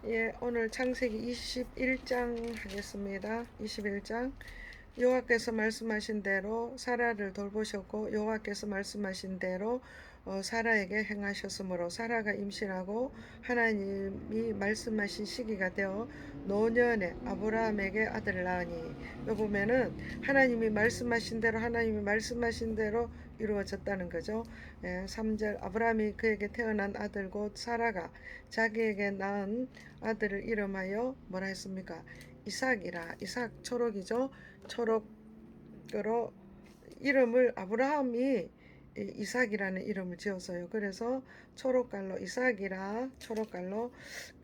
예, 오늘 창세기 21장 하겠습니다. 21장. 여호와께서 말씀하신 대로 사라를 돌보셨고 여호와께서 말씀하신 대로 사라에게 행하셨으므로 사라가 임신하고 하나님이 말씀하신 시기가 되어 노년에 아브라함에게 아들을 낳으니, 요 보면은 하나님이 말씀하신 대로 이루어졌다는 거죠. 예, 3절. 아브라함이 그에게 태어난 아들 곧 사라가 자기에게 낳은 아들을 이름하여 뭐라 했습니까? 이삭이라. 이삭, 초록이죠. 초록으로 이름을 아브라함이 이삭이라는 이름을 지었어요. 그래서 초록깔로 이삭이라, 초록깔로.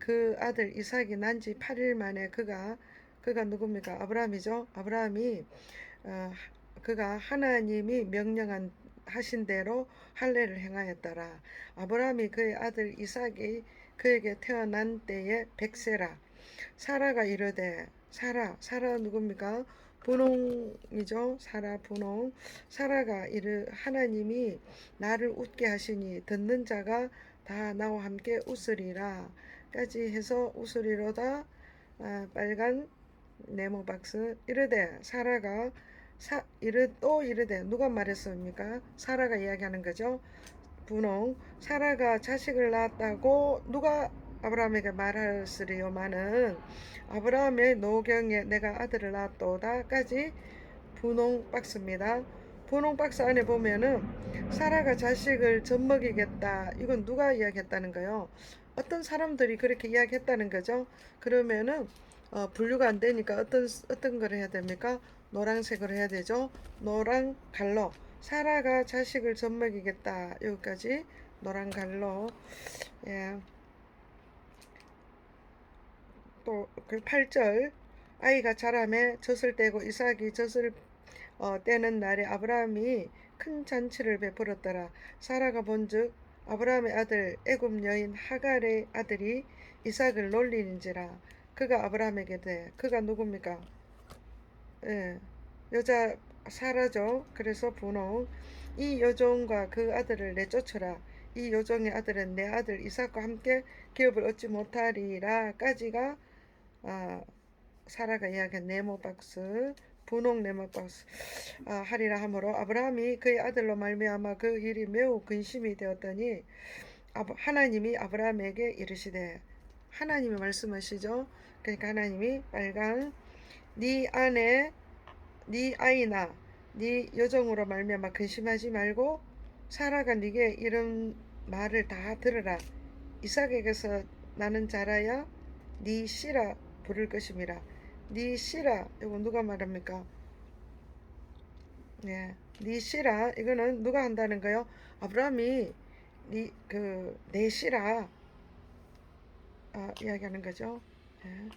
그 아들 이삭이 난 지 8일 만에 그가 누굽니까? 아브라함이죠. 아브라함이 어, 그가 하나님이 명령한 하신 대로 할례를 행하였더라. 아브라함이 그의 아들 이삭이 그에게 태어난 때에 100세라. 사라가 이르되, 사라 누굽니까? 분홍이죠. 사라 분홍. 사라가 하나님이 나를 웃게 하시니 듣는 자가 다 나와 함께 웃으리라 까지 해서 웃으리로다. 빨간 네모박스. 이르되 사라가 또 이르되, 누가 말했습니까? 사라가 이야기하는 거죠. 분홍. 사라가 자식을 낳았다고 누가 아브라함에게 말하였으리요마는 아브라함의 노경에 내가 아들을 낳았도다까지 분홍 박스입니다. 분홍 박스 안에 보면은 사라가 자식을 젖먹이겠다, 이건 누가 이야기했다는 거요? 어떤 사람들이 그렇게 이야기했다는 거죠. 그러면은 분류가 안 되니까 어떤 걸 해야 됩니까? 노란색으로 해야 되죠. 노란 갈로. 사라가 자식을 젖먹이겠다, 여기까지 노란 갈로. 예. 또 그 8절. 아이가 자라매 젖을 떼고 이삭이 젖을 떼는 날에 아브라함이 큰 잔치를 베풀었더라. 사라가 본즉 아브라함의 아들 애굽 여인 하갈의 아들이 이삭을 놀리는지라. 그가 아브라함에게 그가 누굽니까? 예, 여자 사라죠. 그래서 분홍. 이 여종과 그 아들을 내쫓으라. 이 여종의 아들은 내 아들 이삭과 함께 기업을 얻지 못하리라까지가 사라가 이야기한 네모박스, 분홍 네모박스. 하리라 하므로 아브라함이 그의 아들로 말미암아 그 일이 매우 근심이 되었더니 하나님이 아브라함에게 이르시되, 하나님이 말씀하시죠. 그러니까 하나님이 빨간 네 아이나 네 여종으로 말미암아 근심하지 말고 사라가 네게 이런 말을 다 들으라. 이삭에게서 나는 자라야 네 씨라 부를 것임이라. 네 씨라, 이거 누가 말합니까? 네, 네 씨라, 이거는 누가 한다는 거요? 아브라함이 내 씨라 이야기하는 거죠. 네.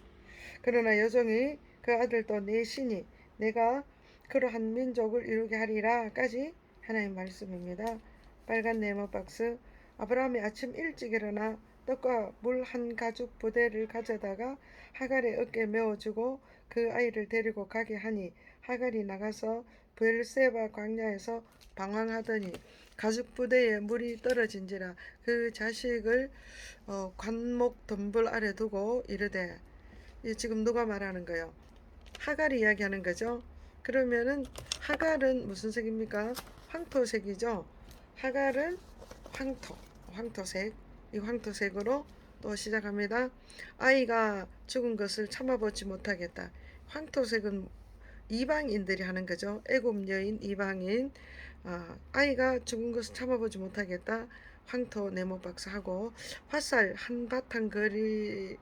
그러나 여종이 그 아들도 내 신이 내가 그러한 민족을 이루게 하리라까지 하나님 말씀입니다. 빨간 네모 박스. 아브라함이 아침 일찍 일어나 떡과 물 한 가죽 부대를 가져다가 하갈의 어깨에 메어주고 그 아이를 데리고 가게 하니, 하갈이 나가서 브엘세바 광야에서 방황하더니 가죽 부대에 물이 떨어진지라. 그 자식을 관목 덤불 아래 두고 이르되, 지금 누가 말하는 거요? 하갈이 이야기하는 거죠. 그러면은 하갈은 무슨 색입니까? 황토색이죠. 하갈은 황토색. 이 황토색으로 또 시작합니다. 아이가 죽은 것을 참아보지 못하겠다. 황토색은 이방인들이 하는 거죠. 애굽 여인 이방인. 아이가 죽은 것을 참아보지 못하겠다. 황토 네모박스 하고, 화살 한바탕 거리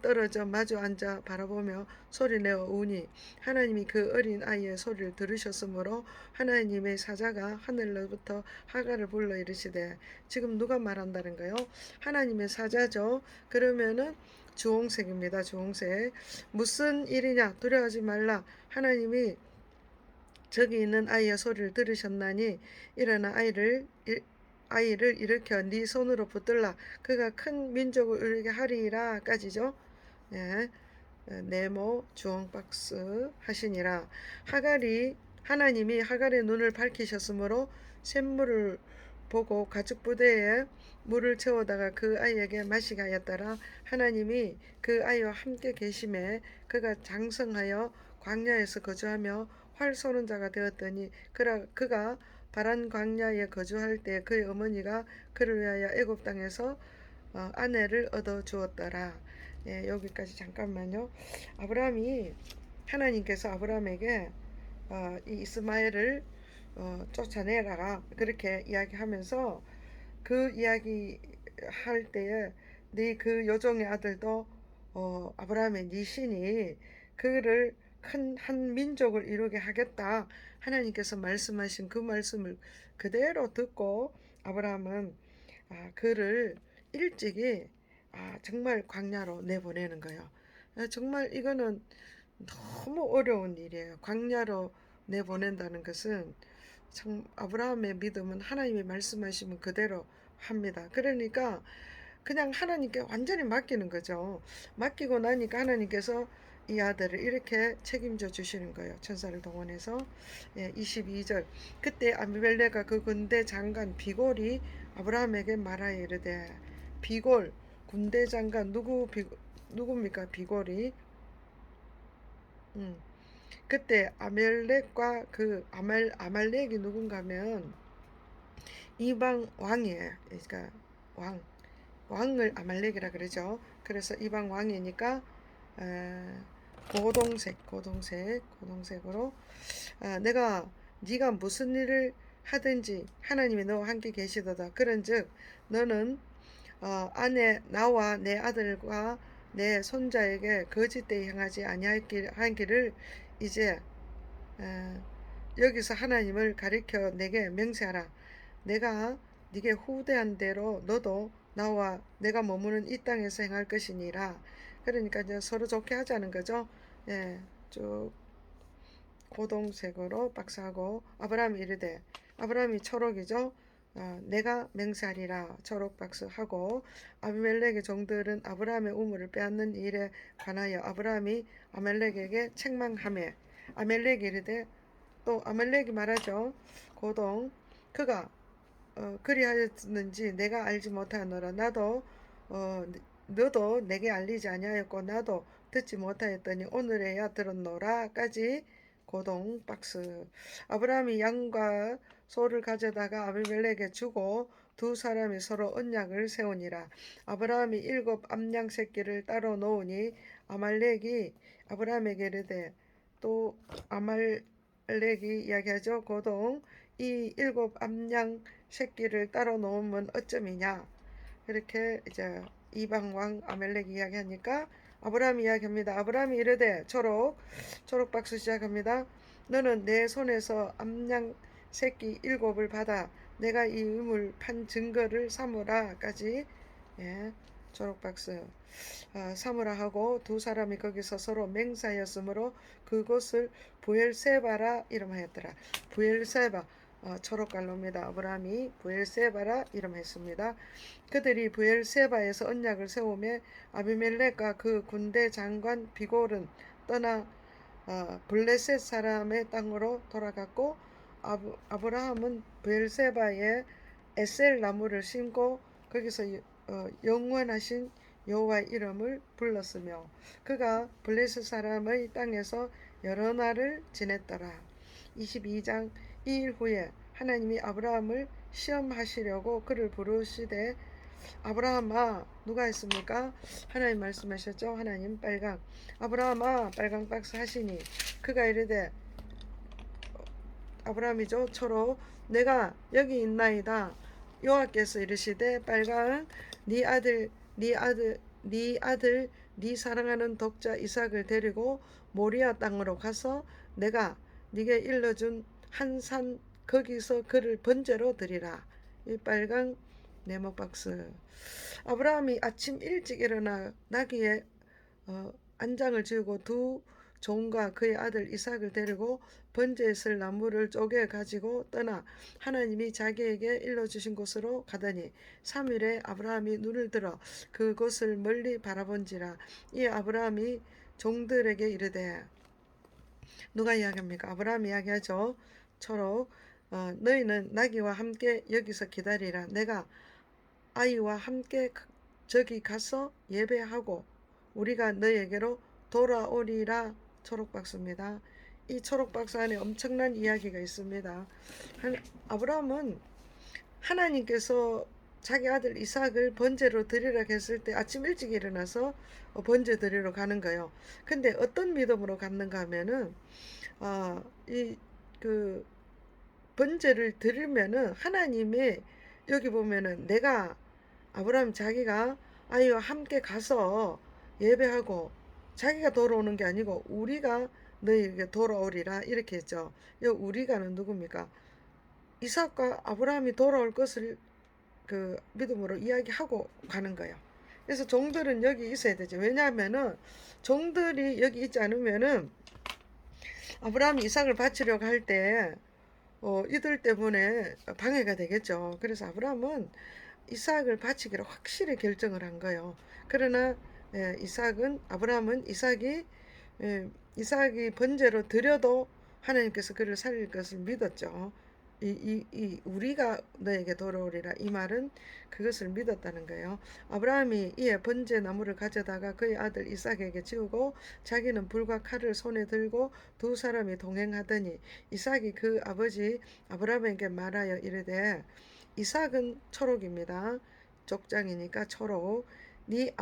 떨어져 마주 앉아 바라보며 소리내어 우니 하나님이 그 어린 아이의 소리를 들으셨으므로 하나님의 사자가 하늘로부터 하갈을 불러 이르시되, 지금 누가 말한다는가요? 하나님의 사자죠. 그러면은 주홍색입니다. 주홍색. 무슨 일이냐? 두려워하지 말라. 하나님이 저기 있는 아이의 소리를 들으셨나니 일어나 아이를 일으켜 네 손으로 붙들라. 그가 큰 민족을 이루게 하리라까지죠. 네. 네모 주홍박스 하시니라. 하나님이 하갈의 눈을 밝히셨으므로 샘물을 보고 가축 부대에 물을 채우다가 그 아이에게 마시게 하였더라. 하나님이 그 아이와 함께 계심에 그가 장성하여 광야에서 거주하며 활 쏘는 자가 되었더니 그가 바란 광야에 거주할 때 그의 어머니가 그를 위하여 애굽 땅에서 아내를 얻어 주었더라. 예, 여기까지 잠깐만요. 아브라함이 하나님께서 아브라함에게 이 이스마엘을 쫓아내라 그렇게 이야기하면서 그 이야기 할 때에 네 그 여종의 아들도 아브라함의 네 신이 그를 큰 한 민족을 이루게 하겠다 하나님께서 말씀하신 그 말씀을 그대로 듣고 아브라함은 그를 일찍이 정말 광야로 내보내는 거예요. 정말 이거는 너무 어려운 일이에요. 광야로 내보낸다는 것은 참 아브라함의 믿음은 하나님이 말씀하시면 그대로 합니다. 그러니까 그냥 하나님께 완전히 맡기는 거죠. 맡기고 나니까 하나님께서 이 아들을 이렇게 책임져 주시는 거예요. 천사를 동원해서. 22절 그때 아비멜렉과 그 군대 장관 비골이 아브라함에게 말하여 이르되 비골 군대 장관 누굽니까 비골이 음. 그때 아멜렉과 아말렉이 누군가면 이방 왕이에요. 그러니까 왕을 아말렉이라 그러죠. 그래서 이방 왕이니까 고동색으로 내가 네가 무슨 일을 하든지 하나님이 너와 함께 계시도다. 그런즉 너는 나와 내 아들과 내 손자에게 거짓되이 행하지 아니하기를 이제 여기서 하나님을 가리켜 내게 맹세하라. 내가 네게 후대한 대로 너도 나와 내가 머무는 이 땅에서 행할 것이니라. 그러니까 이제 서로 좋게 하자는 거죠. 예, 쭉 고동색으로 박스하고 아브라함이 이르되 아브라함이 초록이죠. 내가 맹세하리라 초록 박스하고 아비멜렉의 종들은 아브라함의 우물을 빼앗는 일에 관하여 아브라함이 아멜렉에게 책망하며 아멜렉이 이르되 또 아멜렉이 말하죠. 고동 그가 그리하였는지 내가 알지 못하노라. 너도 내게 알리지 아니하였고 나도 듣지 못하였더니 오늘에야 들었노라까지 고동 박스. 아브라함이 양과 소를 가져다가 아비멜렉에 주고 두 사람이 서로 언약을 세우니라. 아브라함이 7 암양 새끼를 따로 놓으니 아말렉이 아브라함에게 이르되 또 아말렉이 이야기하죠. 고동 이 7 암양 새끼를 따로 놓으면 어쩌이냐. 이렇게 이제 이방 왕 아멜렉 이야기하니까 아브라함 이야기합니다. 아브라함이 이르되 초록 박수 시작합니다. 너는 내 손에서 암양 새끼 7을 받아 내가 이 의물 판 증거를 삼으라까지 초록 박수 삼으라 하고 두 사람이 거기서 서로 맹사였으므로 그곳을 부엘세바라 이름하였더라. 부엘세바 초록갈로입니다. 아브라함이 부엘세바라 이름했습니다. 그들이 부엘세바에서 언약을 세우며 아비멜렉과 그 군대 장관 비골은 떠나 블레셋 사람의 땅으로 돌아갔고 아브라함은 부엘세바에 에셀 나무를 심고 거기서 영원하신 여호와의 이름을 불렀으며 그가 블레셋 사람의 땅에서 여러 날을 지냈더라. 22장 2일 후에 하나님이 아브라함을 시험하시려고 그를 부르시되 아브라함아 누가 했습니까? 하나님 말씀하셨죠. 하나님 빨강 아브라함아 빨강 박스 하시니 그가 이르되 아브라함이죠. 초록 내가 여기 있나이다. 여호와께서 이르시되 빨강 네 사랑하는 독자 이삭을 데리고 모리아 땅으로 가서 내가 네게 일러준 한 산 거기서 그를 번제로 드리라. 이 빨강 네모 박스. 아브라함이 아침 일찍 일어나 나귀에 안장을 지우고 두 종과 그의 아들 이삭을 데리고 번제에 쓸 나무를 쪼개 가지고 떠나 하나님이 자기에게 일러주신 곳으로 가더니 3일에 아브라함이 눈을 들어 그곳을 멀리 바라본지라. 이 아브라함이 종들에게 이르되 누가 이야기합니까? 아브라함이 이야기하죠. 초록 너희는 나귀와 함께 여기서 기다리라. 내가 아이와 함께 저기 가서 예배하고 우리가 너에게로 돌아오리라. 초록박스입니다. 이 초록박스 안에 엄청난 이야기가 있습니다. 아브라함은 하나님께서 자기 아들 이삭을 번제로 드리라 했을 때 아침 일찍 일어나서 번제 드리러 가는 거예요. 근데 어떤 믿음으로 갔는가 하면은 이그 번제를 드리면은 하나님의 여기 보면은 내가 아브라함 자기가 아이와 함께 가서 예배하고 자기가 돌아오는 게 아니고 우리가 너희에게 돌아오리라 이렇게 했죠. 이 우리가는 누굽니까? 이삭과 아브라함이 돌아올 것을 그 믿음으로 이야기하고 가는 거예요. 그래서 종들은 여기 있어야 되죠. 왜냐하면은 종들이 여기 있지 않으면은 아브라함이 이삭을 바치려고 할때 이들 때문에 방해가 되겠죠. 그래서 아브라함은 이삭을 바치기로 확실히 결정을 한 거예요. 그러나 아브라함은 이삭이 번제로 드려도 하나님께서 그를 살릴 것을 믿었죠. 우리가 너에게 돌아오리라 이 말은 그것을 믿었다는 거예요. 아브라함이 이에 번제 나무를 가져다가 그의 아들 이삭에게 지우고 자기는 불과 칼을 손에 들고 두 사람이 동행하더니 이삭이 그 아버지 아브라함에게 말하여 이르되 이삭은 초록입니다. 족장이니까 초록. 내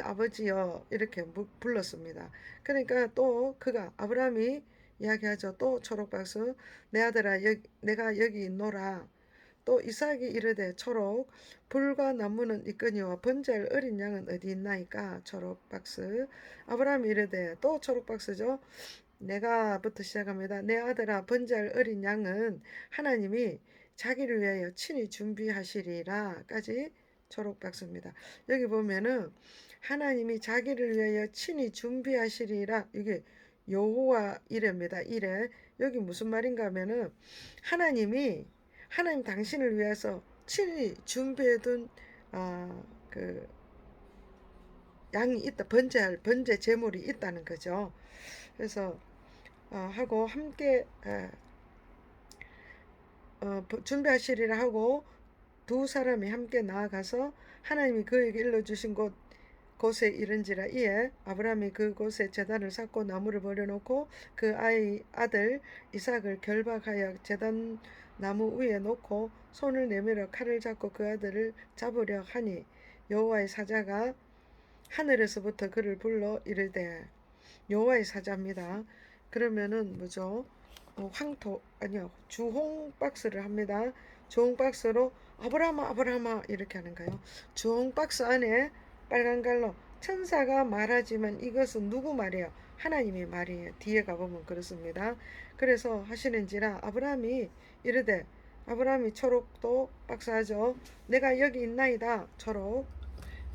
아버지여 이렇게 불렀습니다. 그러니까 또 그가 아브라함이 이야기하죠. 또 초록박스 내 아들아 내가 여기 있노라. 또 이삭이 이르되 초록 불과 나무는 있거니와 번제할 어린 양은 어디 있나이까. 초록박스 아브라함이 이르되 또 초록박스죠. 내가부터 시작합니다. 내 아들아 번제할 어린 양은 하나님이 자기를 위하여 친히 준비하시리라까지 초록박스입니다. 여기 보면은 하나님이 자기를 위하여 친히 준비하시리라 이게 여호와 이레입니다. 이레 여기 무슨 말인가 하면은 하나님 당신을 위해서 친히 준비해둔 그 양이 있다. 번제 제물이 있다는 거죠. 그래서 하고 함께 준비하시리라 하고 두 사람이 함께 나아가서 하나님이 그에게 일러주신 곳에 이른지라. 이에 아브라함이 그곳에 제단을 쌓고 나무를 버려놓고 그 아들 이삭을 결박하여 제단 나무 위에 놓고 손을 내밀어 칼을 잡고 그 아들을 잡으려 하니 여호와의 사자가 하늘에서부터 그를 불러 이르되 여호와의 사자입니다. 그러면은 뭐죠? 주홍 박스를 합니다. 주홍 박스로 아브라함아 이렇게 하는 거예요. 주홍 박스 안에 빨간 갈로 천사가 말하지만 이것은 누구 말이에요? 하나님의 말이에요. 뒤에 가보면 그렇습니다. 그래서 하시는지라 아브라함이 이르되 아브라함이 초록도 박스하죠. 내가 여기 있나이다. 초록.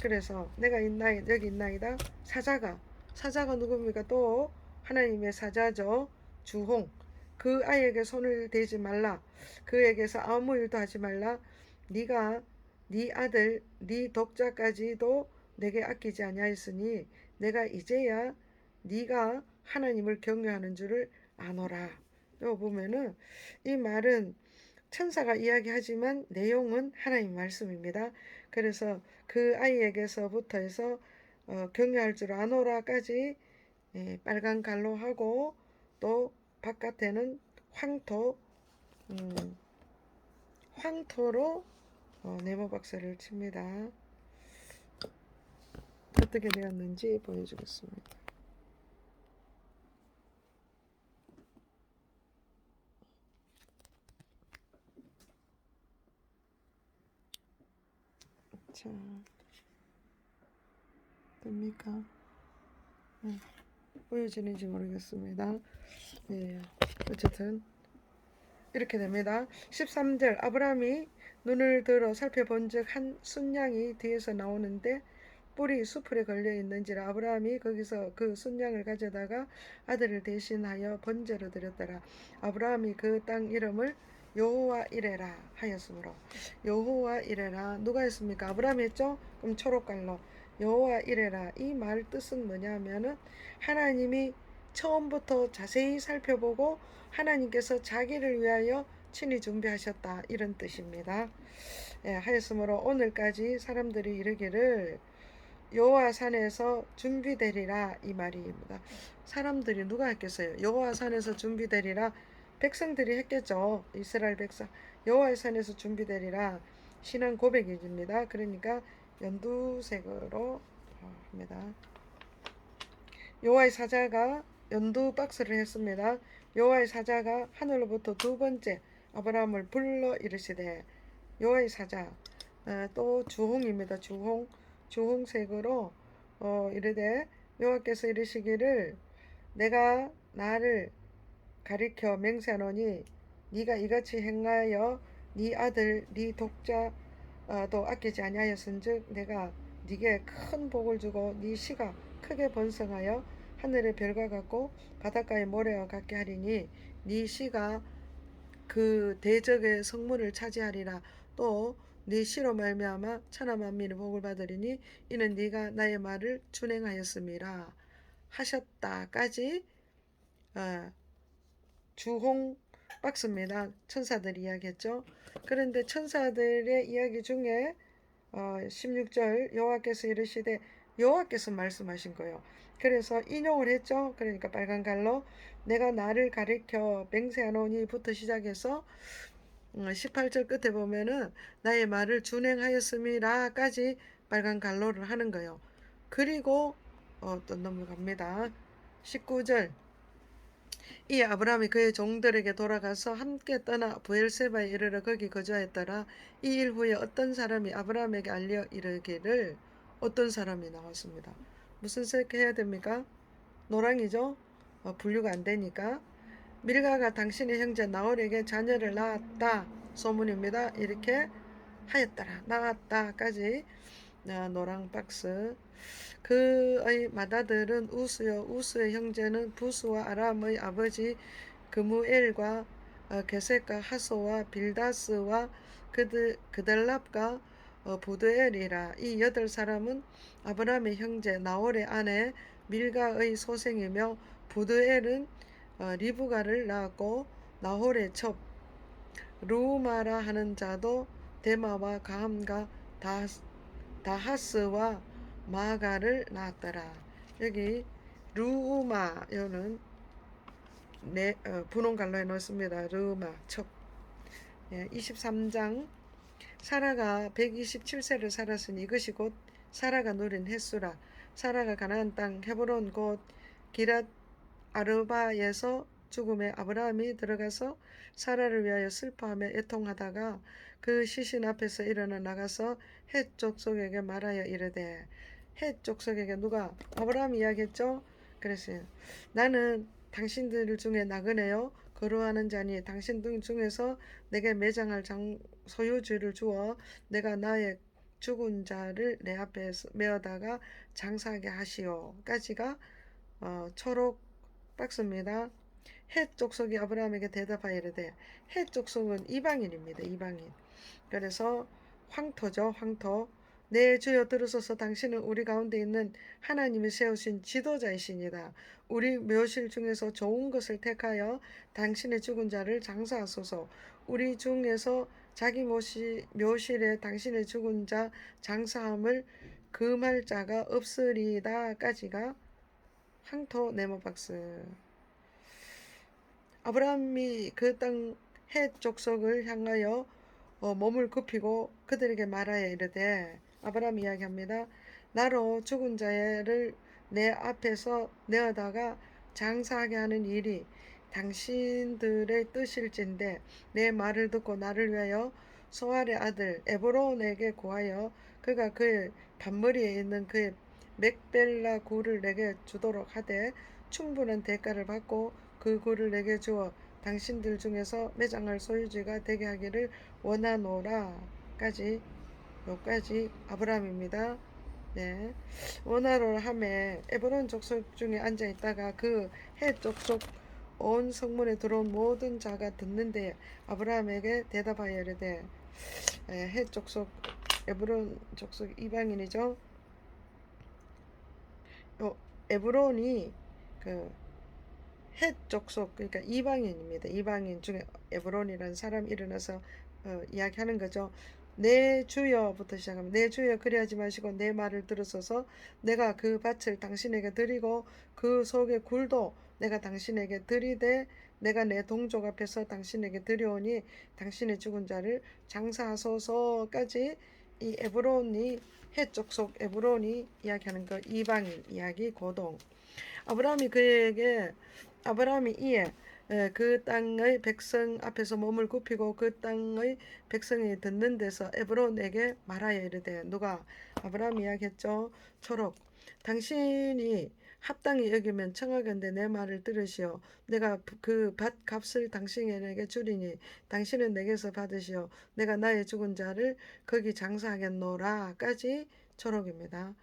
그래서 내가 여기 있나이다. 사자가 누굽니까? 또 하나님의 사자죠. 주홍. 그 아이에게 손을 대지 말라. 그에게서 아무 일도 하지 말라. 네가 네 아들 네 독자까지도 내게 아끼지 아니하였으니 내가 이제야 네가 하나님을 경외하는 줄을 아노라. 여기 보면은 이 말은 천사가 이야기하지만 내용은 하나님 말씀입니다. 그래서 그 아이에게서부터 해서 경외할 줄 아노라까지 빨간 갈로 하고 또 바깥에는 황토로 네모 박스를 칩니다. 어떻게 되었는지 보여주겠습니다. 자, 됩니까? 보여지는지 모르겠습니다. 예, 어쨌든 이렇게 됩니다. 13절 아브라함이 눈을 들어 살펴본즉 한 순양이 뒤에서 나오는데 뿔이 수풀에 걸려 있는지라. 아브라함이 거기서 그 순양을 가져다가 아들을 대신하여 번제로 드렸더라. 아브라함이 그 땅 이름을 여호와 이레라 하였으므로. 여호와 이레라 누가 했습니까? 아브라함이 했죠? 그럼 초록깔로 여호와 이레라 이 말 뜻은 뭐냐 하면은 하나님이 처음부터 자세히 살펴보고 하나님께서 자기를 위하여 친히 준비하셨다 이런 뜻입니다. 예, 하였으므로 오늘까지 사람들이 이르기를 여호와 산에서 준비되리라 이 말입니다. 사람들이 누가 했겠어요? 여호와 산에서 준비되리라 백성들이 했겠죠. 이스라엘 백성 여호와의 산에서 준비되리라 신앙 고백입니다. 그러니까 연두색으로 합니다. 여호와의 사자가 연두 박스를 했습니다. 여호와의 사자가 하늘로부터 두 번째 아브라함을 불러 이르시되 여호와의 사자 또 주홍입니다. 주홍색으로 이르되 여호와께서 이르시기를 내가 나를 가리켜 맹세하노니 네가 이같이 행하여 네 아들 네 독자도 아끼지 아니하였은즉 내가 네게 큰 복을 주고 네 씨가 크게 번성하여 하늘의 별과 같고 바닷가의 모래와 같게 하리니 네 씨가 그 대적의 성문을 차지하리라. 또 네 씨로 말미암아 천하 만민이 복을 받으리니 이는 네가 나의 말을 준행하였음이라 하셨다까지 주홍 박스입니다. 천사들 이야기했죠. 그런데 천사들의 이야기 중에 16절 여호와께서 이르시되 여호와께서 말씀하신 거예요. 그래서 인용을 했죠. 그러니까 빨간 갈로 내가 나를 가리켜 맹세하노니부터 시작해서 18절 끝에 보면은 나의 말을 준행하였음이라까지 빨간 갈로를 하는 거예요. 그리고 또 넘어갑니다. 19절 이 아브라함이 그의 종들에게 돌아가서 함께 떠나 부엘세바에 이르러 거기 거주하였더라. 이 일 후에 어떤 사람이 아브라함에게 알려 이르기를 어떤 사람이 나왔습니다. 무슨 색 해야 됩니까? 노랑이죠. 분류가 안 되니까. 밀가가 당신의 형제 나홀에게 자녀를 낳았다 소문입니다. 이렇게 하였더라 낳았다까지 노랑 박스. 그의 맏아들은 우스요 우스의 형제는 부스와 아람의 아버지 그무엘과 게셋과 하소와 빌다스와 그들랍과 부드엘이라. 이 8사람은 아브라함의 형제 나홀의 아내 밀가의 소생이며 부드엘은 리브가를 낳았고 나홀의 첩 루마라 하는 자도 데마와 가함과 다하스와 마가를 낳았더라. 여기 루마 요는 분홍 갈로에 넣습니다. 루마 첩. 23장 사라가 127세를 살았으니 이것이 곧 사라가 누린 횟수라. 사라가 가나안 땅 헤브론 곧 기랏 아르바에서 죽음에 아브라함이 들어가서 사라를 위하여 슬퍼하며 애통하다가 그 시신 앞에서 일어나 나가서 헷 족속에게 말하여 이르되 헷 족속에게 누가 아브라함이 이야기했죠. 그랬어요. 나는 당신들 중에 나그네요 거루하는 자니 당신 중에서 내게 매장할 소유주를 주어 내가 나의 죽은 자를 내 앞에 메어다가 장사하게 하시오까지가 초록 박스입니다. 헷 족속이 아브라함에게 대답하여 이르되 헷 족속은 이방인입니다. 이방인. 그래서 황토죠. 황토. 내 주여 들으소서 당신은 우리 가운데 있는 하나님이 세우신 지도자이시니다. 우리 묘실 중에서 좋은 것을 택하여 당신의 죽은 자를 장사하소서. 우리 중에서 자기 묘실에 당신의 죽은 자 장사함을 금할 자가 없으리다까지가 황토 네모박스. 아브라함이 그 땅 헷 족속을 향하여 몸을 굽히고 그들에게 말하여 이르되 아브라함 이야기합니다. 나로 죽은 자를 내 앞에서 내어다가 장사하게 하는 일이 당신들의 뜻일진데 내 말을 듣고 나를 위하여 소알의 아들 에브론에게 구하여 그가 그의 반머리에 있는 그의 맥벨라 굴을 내게 주도록 하되 충분한 대가를 받고 그 굴을 내게 주어 당신들 중에서 매장할 소유주가 되게 하기를 원하노라까지 여기까지 아브라함입니다. 네, 원하노라 하매 에브론 족속 중에 앉아 있다가 그 헷 족속 온 성문에 들어온 모든 자가 듣는데 아브라함에게 대답하여 이르되 헷 족속 에브론 족속 이방인이죠. 에브론이 그 헷 족속, 그러니까 이방인입니다. 이방인 중에 에브론이라는 사람 일어나서 이야기하는 거죠. 내 주여부터 시작하면 내 주여 그리하지 마시고 내 말을 들으소서. 내가 그 밭을 당신에게 드리고 그 속의 굴도 내가 당신에게 드리되 내가 내 동족 앞에서 당신에게 드려오니 당신의 죽은 자를 장사하소서까지 이 에브론이 헷 족속 에브론이 이야기하는 거 이방인 이야기 고동. 아브라함이 그에게 아브라함이 이에 그 땅의 백성 앞에서 몸을 굽히고 그 땅의 백성이 듣는 데서 에브론에게 말하여 이르되 누가 아브라함이 이야기했죠. 초록 당신이 합당히 여기면 청하건대 내 말을 들으시오. 내가 그 밭 값을 당신에게 주리니 당신은 내게서 받으시오. 내가 나의 죽은 자를 거기 장사하겠노라까지 초록입니다.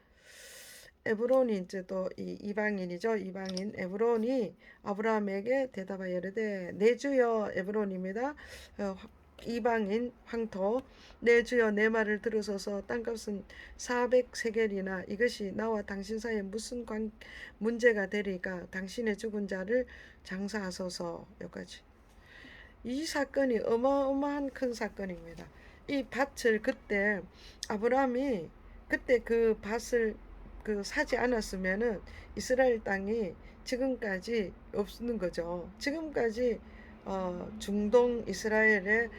에브론이 이제 또 이 이방인이죠. 이방인 에브론이 아브라함에게 대답하여 이르되 내 주여 에브론입니다. 이방인 황토 내 주여 내 말을 들으소서. 땅값은 400세겔이나 이것이 나와 당신 사이에 무슨 문제가 되리까. 당신의 죽은 자를 장사하소서. 여기까지. 이 사건이 어마어마한 큰 사건입니다. 이 밭을 그때 아브라함이 그때 그 밭을 사지 않았으면은 이스라엘 땅이 지금까지 없는 거죠. 지금까지 중동 이스라엘의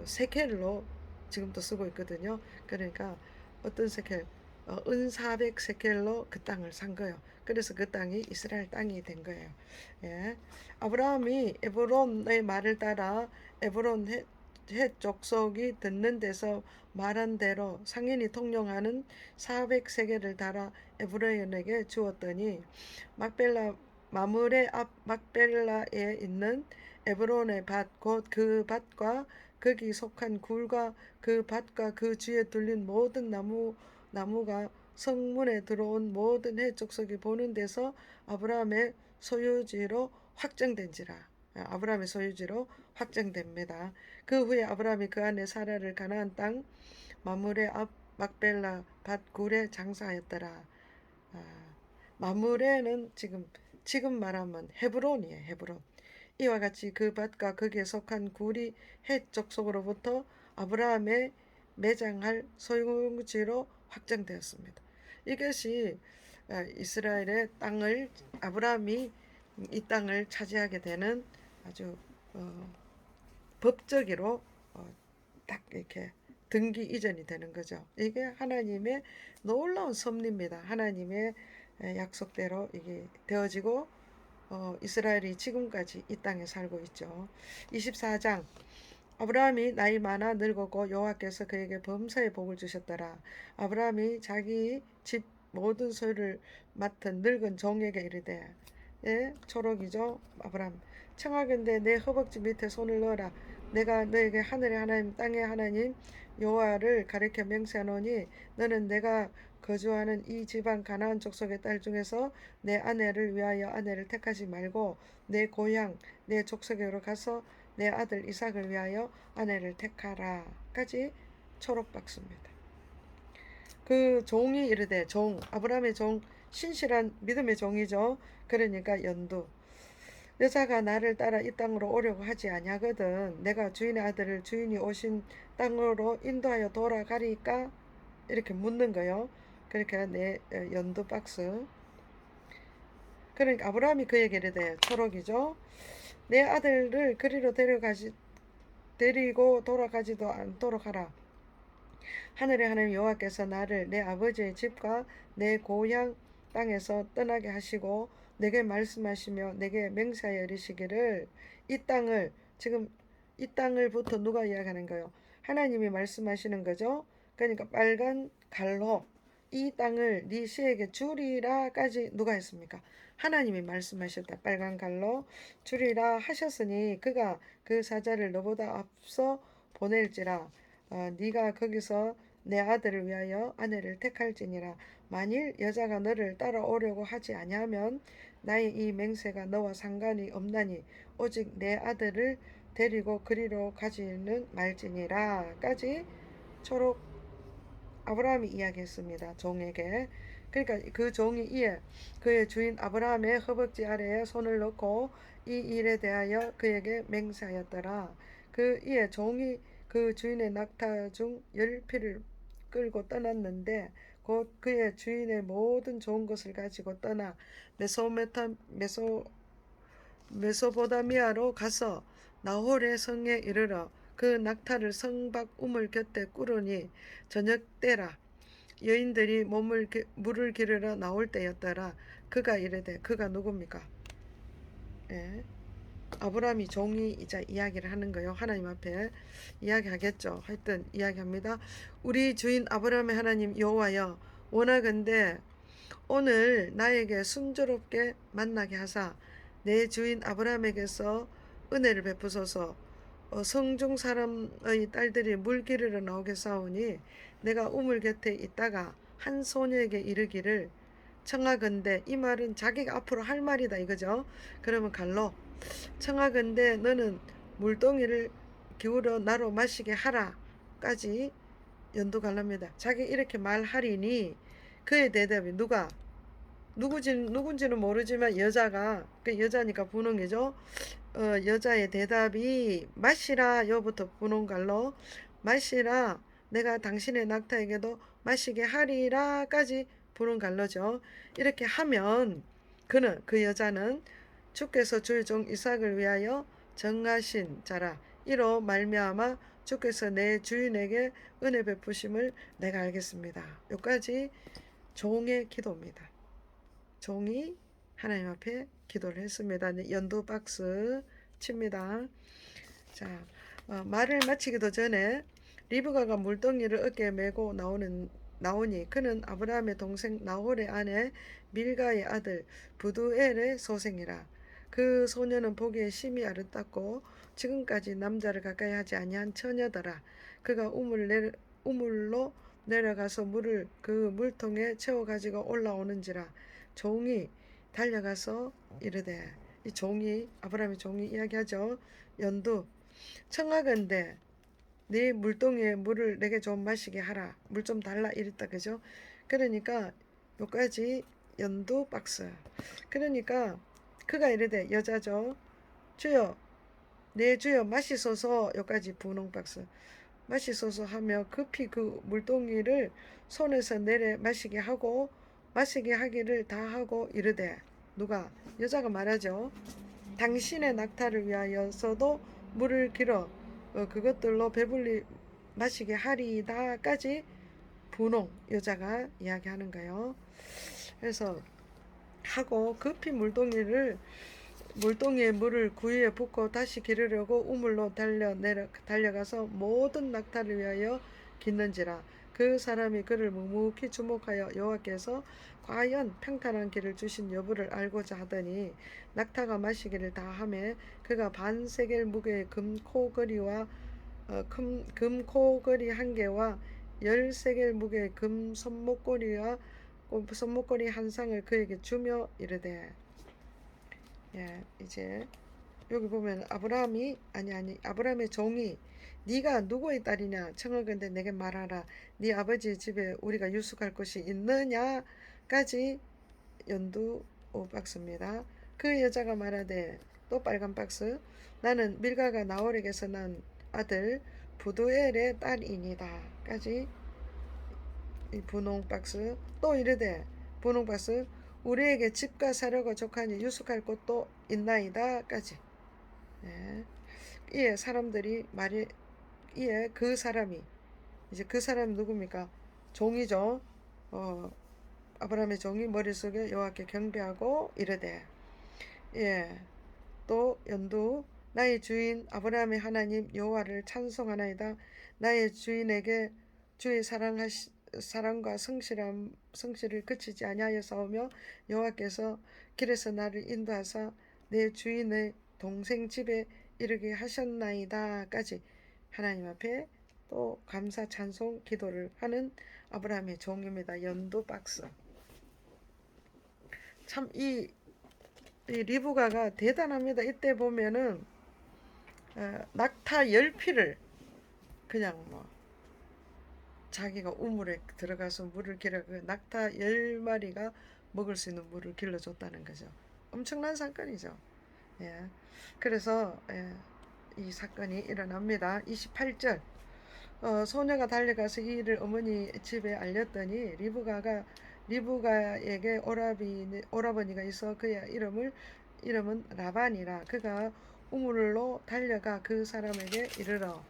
세켈로 지금도 쓰고 있거든요. 그러니까 어떤 세켈, 은 400세켈로 그 땅을 산 거예요. 그래서 그 땅이 이스라엘 땅이 된 거예요. 예. 아브라함이 에브론의 말을 따라 에브론 헷 족속이 듣는 데서 말한 대로 상인이 통용하는 400세겔을 달아 에브라임에게 주었더니 막벨라 마물의 앞 막벨라에 있는 에브론의 밭 곧 그 밭과 거기 속한 굴과 그 밭과 그 주위에 둘린 모든 나무가 성문에 들어온 모든 해 족속이 보는 데서 아브라함의 소유지로 확정된지라. 아브라함의 소유지로 확정됩니다. 그 후에 아브라함이 그 안에 사라를 가나안 땅 마물의 앞 막벨라 밭 굴에 장사하였더라. 마물에는 지금 말하면 헤브론이에요. 헤브론. 이와 같이 그 밭과 거기에 속한 굴이 헷 족속으로부터 아브라함의 매장할 소유지로 확정되었습니다. 이것이 이스라엘의 땅을 아브라함이 이 땅을 차지하게 되는 아주 법적으로 딱 이렇게 등기 이전이 되는 거죠. 이게 하나님의 놀라운 섭리입니다. 하나님의 약속대로 이게 되어지고 이스라엘이 지금까지 이 땅에 살고 있죠. 24장 아브라함이 나이 많아 늙었고 여호와께서 그에게 범사의 복을 주셨더라. 아브라함이 자기 집 모든 소유를 맡은 늙은 종에게 이르되 초록이죠. 아브라함 청하건대 내 허벅지 밑에 손을 넣어라. 내가 너에게 하늘의 하나님 땅의 하나님 여호와를 가리켜 맹세하노니 너는 내가 거주하는 이 지방 가나안 족속의 딸 중에서 내 아내를 위하여 아내를 택하지 말고 내 고향 내 족속으로 가서 내 아들 이삭을 위하여 아내를 택하라까지 초록박수입니다. 그 종이 이르되 아브라함의 종 신실한 믿음의 종이죠. 그러니까 연두 여자가 나를 따라 이 땅으로 오려고 하지 아니하거든 내가 주인의 아들을 주인이 오신 땅으로 인도하여 돌아가리까 이렇게 묻는 거요. 그러니까 내 연두 박스. 그러니까 아브라함이 그에게 이르되 초록이죠. 내 아들을 그리로 데리고 돌아가지도 않도록 하라. 하늘의 하나님 여호와께서 나를 내 아버지의 집과 내 고향 땅에서 떠나게 하시고 내게 말씀하시며 내게 맹세하여 이르시기를 이 땅을 지금 이 땅을부터 누가 이야기하는 거예요? 하나님이 말씀하시는 거죠. 그러니까 빨간 갈로 이 땅을 네 씨에게 주리라까지 누가 했습니까? 하나님이 말씀하셨다. 빨간 갈로 주리라 하셨으니 그가 그 사자를 너보다 앞서 보낼지라. 네가 거기서 내 아들을 위하여 아내를 택할지니라. 만일 여자가 너를 따라오려고 하지 아니하면 나의 이 맹세가 너와 상관이 없나니 오직 내 아들을 데리고 그리로 가지는 말지니라까지 초록 아브라함이 이야기했습니다. 종에게. 그러니까 그 종이 이에 그의 주인 아브라함의 허벅지 아래에 손을 넣고 이 일에 대하여 그에게 맹세하였더라. 그 이에 종이 그 주인의 낙타 중 10피를 끌고 떠났는데 곧 그의 주인의 모든 좋은 것을 가지고 떠나 메소포다미아로 가서 나홀의 성에 이르러 그 낙타를 성박 우물 곁에 꾸르니 저녁 때라. 여인들이 물을 기르러 나올 때였더라. 그가 이르되, 그가 누굽니까? 예. 아브라함이 종이이자 이야기를 하는 거요. 하나님 앞에 이야기하겠죠. 하여튼 이야기합니다. 우리 주인 아브라함의 하나님 여호와여, 원하건대 오늘 나에게 순조롭게 만나게 하사 내 주인 아브라함에게서 은혜를 베푸소서. 성중 사람의 딸들이 물 기르러 나오겠사오니 내가 우물 곁에 있다가 한 소녀에게 이르기를 청하건대, 이 말은 자기가 앞으로 할 말이다 이거죠. 그러면 갈로 청하건대 너는 물동이를 기울여 나로 마시게 하라까지 연두갈랍니다. 자기 이렇게 말하리니 그의 대답이 누군지는 모르지만 여자가 그 여자니까 분홍이죠. 여자의 대답이 마시라 여부터 분홍갈로 마시라 내가 당신의 낙타에게도 마시게 하리라까지 분홍갈로죠. 이렇게 하면 그 여자는 주께서 주의 종 이삭을 위하여 정하신 자라. 이로 말미암아 주께서 내 주인에게 은혜 베푸심을 내가 알겠습니다. 여기까지 종의 기도입니다. 종이 하나님 앞에 기도를 했습니다. 연두 박스 칩니다. 자, 말을 마치기도 전에 리브가가 물동이를 어깨에 메고 나오니 그는 아브라함의 동생 나홀의 아내 밀가의 아들 부두엘의 소생이라. 그 소녀는 보기에 심히 아름답고 지금까지 남자를 가까이 하지 아니한 처녀더라. 그가 우물로 내려가서 물을 그 물통에 채워 가지고 올라오는지라. 종이 달려가서 이르되, 이 종이 아브라함의 종이 이야기하죠. 연두 청하건대 네 물동이에 물을 내게 좀 마시게 하라. 물 좀 달라 이랬다 그죠. 그러니까 요까지 연두 박스. 그러니까 그가 이르되, 여자죠. 주여 내 주여 마시소서. 요까지 분홍 박스. 마시소서 하며 급히 그 물동이를 손에서 내려 마시게 하기를 다 하고 이르되, 누가? 여자가 말하죠. 당신의 낙타를 위하여서도 물을 길어 그것들로 배불리 마시게 하리다까지 분홍 여자가 이야기하는 거예요. 그래서 하고 급히 물동이에 물을 구유에 붓고 다시 기르려고 우물로 달려가서 모든 낙타를 위하여 깃는지라. 그 사람이 그를 묵묵히 주목하여 여호와께서 과연 평탄한 길을 주신 여부를 알고자 하더니 낙타가 마시기를 다 하매 그가 반세겔 무게의 금코걸이 한 개와 10세겔 무게의 금 손목걸이 한 상을 그에게 주며 이르되. 예, 이제 여기 보면 아브라함의 종이 네가 누구의 딸이냐 청하건대 내게 말하라. 네 아버지의 집에 우리가 유숙할 곳이 있느냐까지 연두 박스입니다. 그 여자가 말하되, 또 빨간 박스, 나는 밀가가 나홀에게서 난 아들 부두엘의 딸이니다까지 이 분홍 박스. 또 이르되 분홍 박스, 우리에게 집과 사료가 족하니 유숙할 곳도 있나이다까지. 네. 이에 그 사람이 이제 그 사람이 누굽니까? 종이죠. 아브라함의 종이 머릿속에 여호와께 경배하고 이르되, 예, 또 연두 나의 주인 아브라함의 하나님 여호와를 찬송하나이다. 나의 주인에게 주의 사랑과 성실을 그치지 아니하였사오며 여호와께서 길에서 나를 인도하사 내 주인의 동생 집에 이르게 하셨나이다까지 하나님 앞에 또 감사 찬송 기도를 하는 아브라함의 종입니다. 연두 박스. 참 이 리브가가 대단합니다. 이때 보면은 낙타 10피를 그냥 자기가 우물에 들어가서 물을 길어 그 낙타 10마리가 먹을 수 있는 물을 길러줬다는 거죠. 엄청난 사건이죠. 예. 그래서 이 사건이 일어납니다. 28절. 소녀가 달려가서 이 일을 어머니 집에 알렸더니 리브가에게 오라버니가 있어 그의 이름은 라반이라. 그가 우물로 달려가 그 사람에게 이르러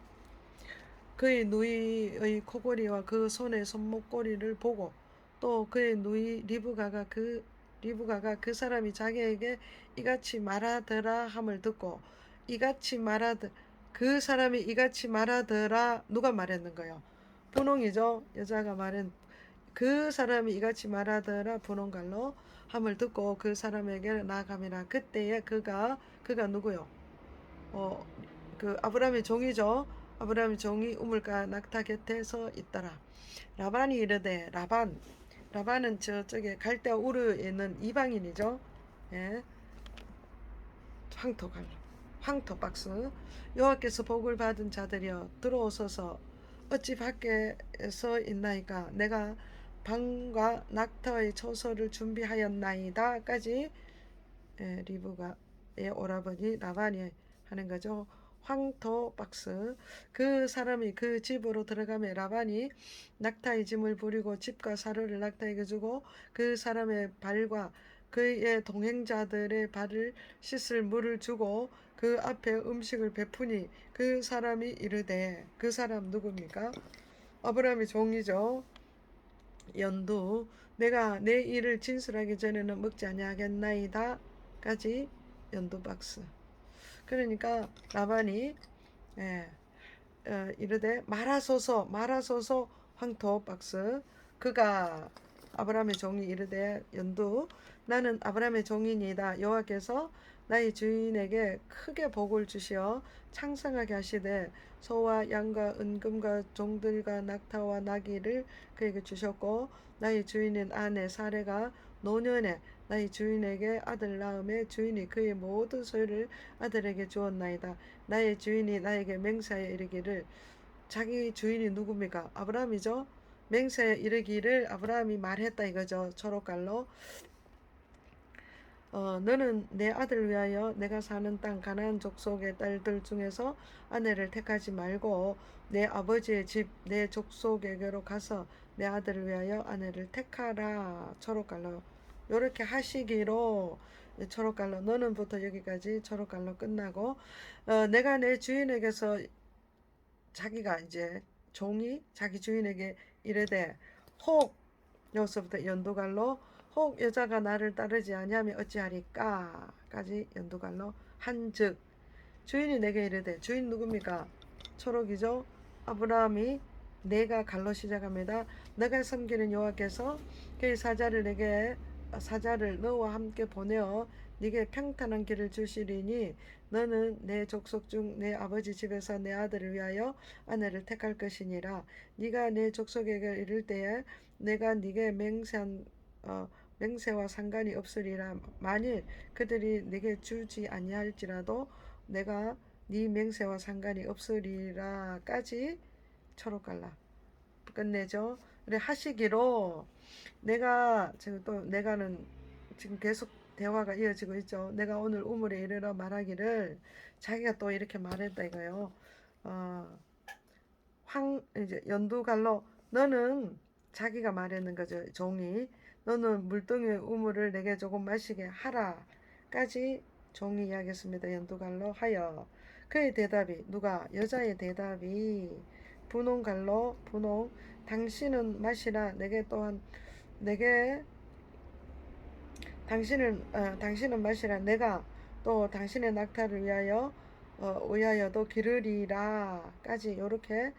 그의 누이의 코골이와 그 손의 손목고리를 보고 또 그의 누이 리브가가 그 사람이 자기에게 이같이 말하더라 함을 듣고 그 사람이 이같이 말하더라. 누가 말했는 거요? 분홍이죠. 여자가 말한 그 사람이 이같이 말하더라 분홍갈로 함을 듣고 그 사람에게 나아가니라. 그때에 그가 누구요? 어, 그 아브라함의 종이죠. 아브라함의 종이 우물가 낙타 곁에 서 있더라. 라반이 이르되 라반은 저쪽에 갈대아 우르에 있는 이방인이죠. 예. 황토 박스. 여호와께서 복을 받은 자들이여 들어오소서. 어찌 밖에 서 있나이까. 내가 방과 낙타의 초소를 준비하였나이다까지 리브가의 오라버니 라반이 하는 거죠. 황토 박스. 그 사람이 그 집으로 들어가며 라반이 낙타의 짐을 부리고 집과 사료를 낙타에게 주고 그 사람의 발과 그의 동행자들의 발을 씻을 물을 주고 그 앞에 음식을 베푸니 그 사람이 이르되. 그 사람 누굽니까? 아브라함의 종이죠. 연두. 내가 내 일을 진술하기 전에는 먹지 아니하겠나이다 까지 연두 박스. 그러니까 라반이 이르되 말하소서 황토 박스. 그가 아브라함의 종이 이르되 연두. 나는 아브라함의 종이니이다. 여호와께서 나의 주인에게 크게 복을 주시어 창성하게 하시되 소와 양과 은금과 종들과 낙타와 나귀를 그에게 주셨고 나의 주인인 아내 사레가 노년에 나의 주인에게 아들 낳음에 주인이 그의 모든 소유를 아들에게 주었나이다. 나의 주인이 나에게 맹세하여 이르기를. 자기 주인이 누굽니까? 아브라함이죠. 맹세하여 이르기를 아브라함이 말했다 이거죠. 초록깔로. 너는 내 아들을 위하여 내가 사는 땅 가나안 족속의 딸들 중에서 아내를 택하지 말고 내 아버지의 집 내 족속에게로 가서 내 아들을 위하여 아내를 택하라. 초록깔로 요렇게 하시기로. 초록깔로 너는부터 여기까지 초록깔로 끝나고 내가 내 주인에게서 자기가 이제 종이 자기 주인에게 이르되 혹 여기서부터 연두갈로 혹 여자가 나를 따르지 아니하면 어찌하리까 까지 연두갈로 한즉 주인이 내게 이르되. 주인 누굽니까? 초록이죠. 아브라함이 내가 갈로 시작합니다. 내가 섬기는 여호와께서 그의 사자를 너와 함께 보내어 네게 평탄한 길을 주시리니 너는 내 족속 중 내 아버지 집에서 내 아들을 위하여 아내를 택할 것이니라. 네가 내 족속에게 이를 때에 내가 네게 맹세와 상관이 없으리라. 만일 그들이 네게 주지 아니할지라도 내가 네 맹세와 상관이 없으리라까지 초록갈라 끝내죠. 그래 하시기로. 내가 내가는 지금 계속 대화가 이어지고 있죠. 내가 오늘 우물에 이르러 말하기를. 자기가 또 이렇게 말했다 이거요. 이제 연두갈로 너는 자기가 말했는 거죠. 종이 너는 물동이의 우물을 내게 조금 마시게 하라까지 종이 이야기했습니다. 연두갈로 하여. 그의 대답이 누가? 여자의 대답이 분홍갈로 분홍. 당신은 마시라. 당신은 마시라. 내가 또 당신의 낙타를 위하여도 기르리라까지 요렇게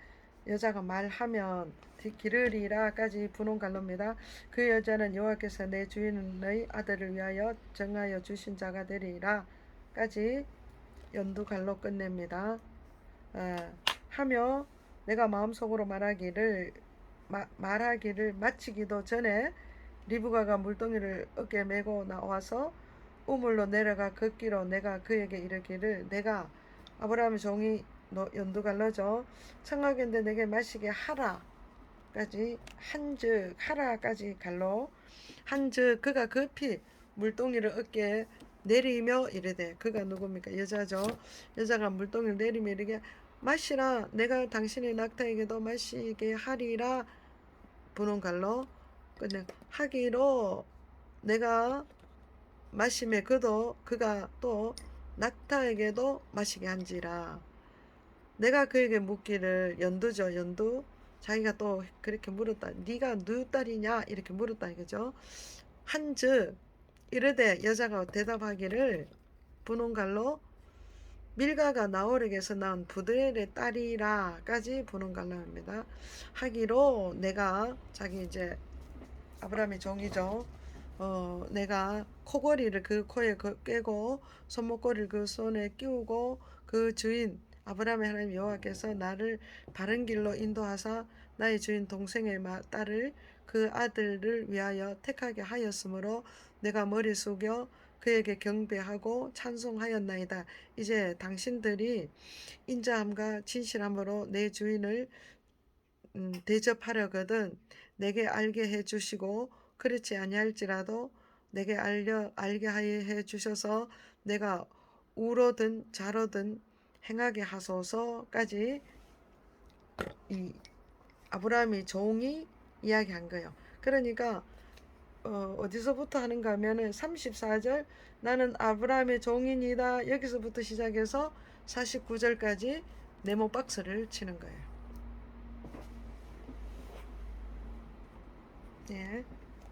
여자가 말하면 기르리라까지 분홍갈로입니다. 그 여자는 여호와께서 내 주인의 아들을 위하여 정하여 주신 자가 되리라까지 연두갈로 끝냅니다. 하며 내가 마음속으로 말하기를 마치기도 전에 리브가가 물동이를 어깨에 메고 나와서 우물로 내려가 걷기로 내가 그에게 이르기를. 내가 아브라함의 종이 연두갈로죠. 청하건대 내게 마시게 하라. 까지 한즉 하라까지 갈로 한즉 그가 급히 물동이를 어깨에 내리며 이르되 그가 누굽니까? 여자죠. 여자가 물동이를 내리며 이르게 마시라 내가 당신의 낙타에게도 마시게 하리라 부는 갈로 근데 하기로 내가 마심에 그도 그가 또 낙타에게도 마시게 한지라 내가 그에게 묻기를 연두죠 연두 자기가 또 그렇게 물었다 네가 누 딸이냐 이렇게 물었다 이거죠 한즉 이르되 여자가 대답하기를 분홍갈로 밀가가 나홀에게서 낳은 부드엘의 딸이라까지 분홍갈로 합니다 하기로 내가 자기 이제 아브라함의 종이죠 내가 코걸이를 그 코에 꿰고 손목걸이를 그 손에 끼우고 그 주인 아브라함의 하나님 여호와께서 나를 바른 길로 인도하사 나의 주인 동생의 딸을 그 아들을 위하여 택하게 하였으므로 내가 머리 숙여 그에게 경배하고 찬송하였나이다. 이제 당신들이 인자함과 진실함으로 내 주인을 대접하려거든 내게 알게 해 주시고 그렇지 아니할지라도 내게 알게 해 주셔서 내가 우로든 좌로든 행하게 하소서까지 이 아브라함이 종이 이야기한 거예요. 그러니까 어디서부터 하는가 하면은 34절 나는 아브라함의 종이니다 여기서부터 시작해서 49절까지 네모 박스를 치는 거예요. 예,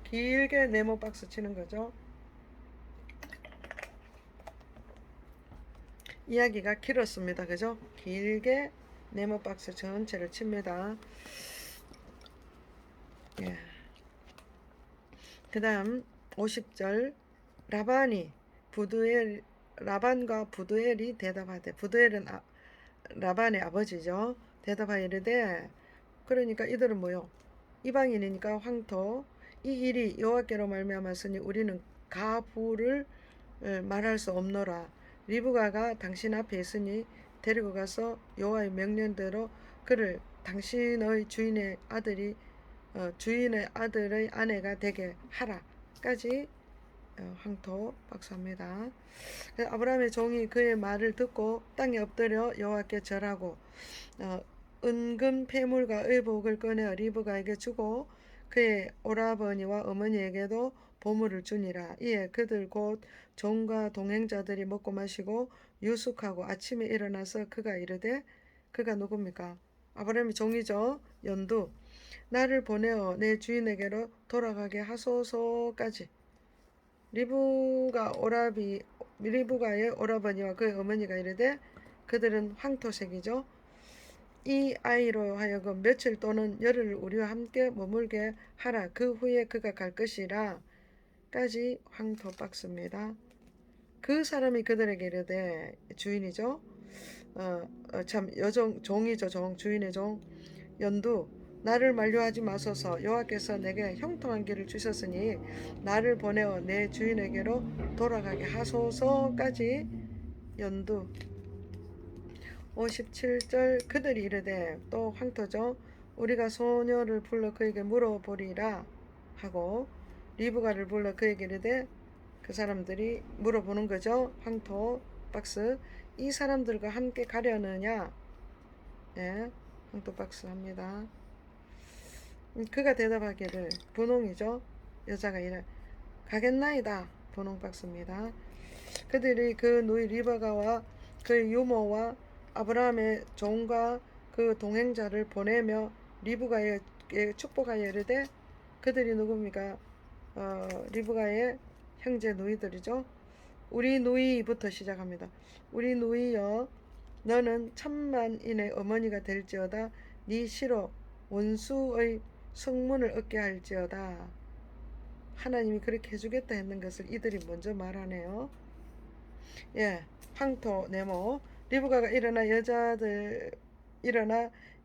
길게 네모 박스 치는 거죠. 이야기가 길었습니다. 그죠? 길게 네모 박스 전체를 칩니다. 예. 그 다음 50절 라반과 부두엘이 대답하되 부두엘은 라반의 아버지죠. 대답하여 이르되 그러니까 이들은 뭐요? 이방인이니까 황토 이 일이 여호와께로 말미암았으니 우리는 가부를 말할 수 없노라. 리브가가 당신 앞에 있으니 데리고 가서 여호와의 명령대로 그를 당신의 주인의 아들의 아내가 되게 하라까지 황토 박사입니다. 아브라함의 종이 그의 말을 듣고 땅에 엎드려 여호와께 절하고 은금 폐물과 의복을 꺼내 리브가에게 주고 그의 오라버니와 어머니에게도 보물을 주니라. 이에 그들 곧 종과 동행자들이 먹고 마시고 유숙하고 아침에 일어나서 그가 이르되 그가 누굽니까? 아브라함의 종이죠. 연두 나를 보내어 내 주인에게로 돌아가게 하소서까지 리브가의 오라버니와 그의 어머니가 이르되 그들은 황토색이죠. 이 아이로 하여금 며칠 또는 열흘 우리와 함께 머물게 하라. 그 후에 그가 갈 것이라 까지 황토 박스입니다. 그 사람이 그들에게 이르되 주인이죠. 참 종이죠. 주인의 종 연두 나를 만류하지 마소서 여호와께서 내게 형통한 길을 주셨으니 나를 보내어 내 주인에게로 돌아가게 하소서까지 연두 57절 그들이 이르되 또 황토죠 우리가 소녀를 불러 그에게 물어보리라 하고 리브가를 불러 그에게 이르되 그 사람들이 물어보는 거죠. 황토 박스 이 사람들과 함께 가려느냐 예, 황토 박스 합니다. 그가 대답하기를 분홍이죠. 여자가 이래 가겠나이다. 분홍 박스입니다. 그들이 그 누이 리브가와 그의 유모와 아브라함의 종과 그 동행자를 보내며 리브가에게 축복하여 이르되 그들이 누굽니까? 리브가의 형제 누이들이죠. 우리 누이부터 시작합니다. 우리 누이여 너는 천만인의 어머니가 될지어다 네 시로 원수의 성문을 얻게 할지어다. 하나님이 그렇게 해주겠다 했는 것을 이들이 먼저 말하네요. 예, 황토 네모 리브가가 일어나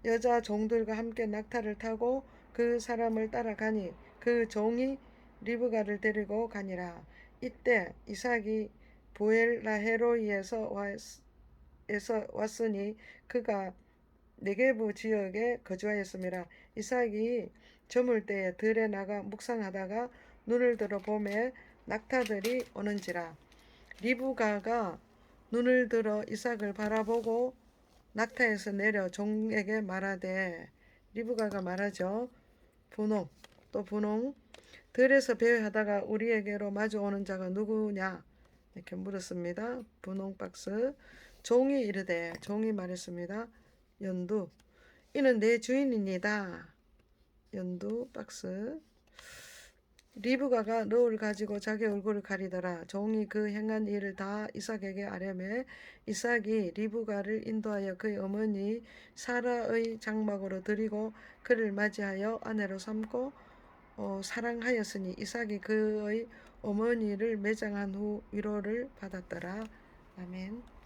여자 종들과 함께 낙타를 타고 그 사람을 따라가니 그 종이 리브가를 데리고 가니라. 이때 이삭이 부엘라헤로이에서 왔으니 그가 네게부 지역에 거주하였습니다. 이삭이 저물 때에 들에 나가 묵상하다가 눈을 들어 보매 낙타들이 오는지라. 리브가가 눈을 들어 이삭을 바라보고 낙타에서 내려 종에게 말하되, 리브가가 말하죠. 분홍, 또 분홍, 들에서 배회하다가 우리에게로 마주오는 자가 누구냐? 이렇게 물었습니다. 분홍 박스. 종이 이르되, 종이 말했습니다. 연두, 이는 내 주인입니다. 연두 박스. 리브가가 너울 가지고 자기 얼굴을 가리더라. 종이 그 행한 일을 다 이삭에게 아뢰매 이삭이 리브가를 인도하여 그의 어머니 사라의 장막으로 들이고 그를 맞이하여 아내로 삼고 사랑하였으니 이삭이 그의 어머니를 매장한 후 위로를 받았더라. 아멘.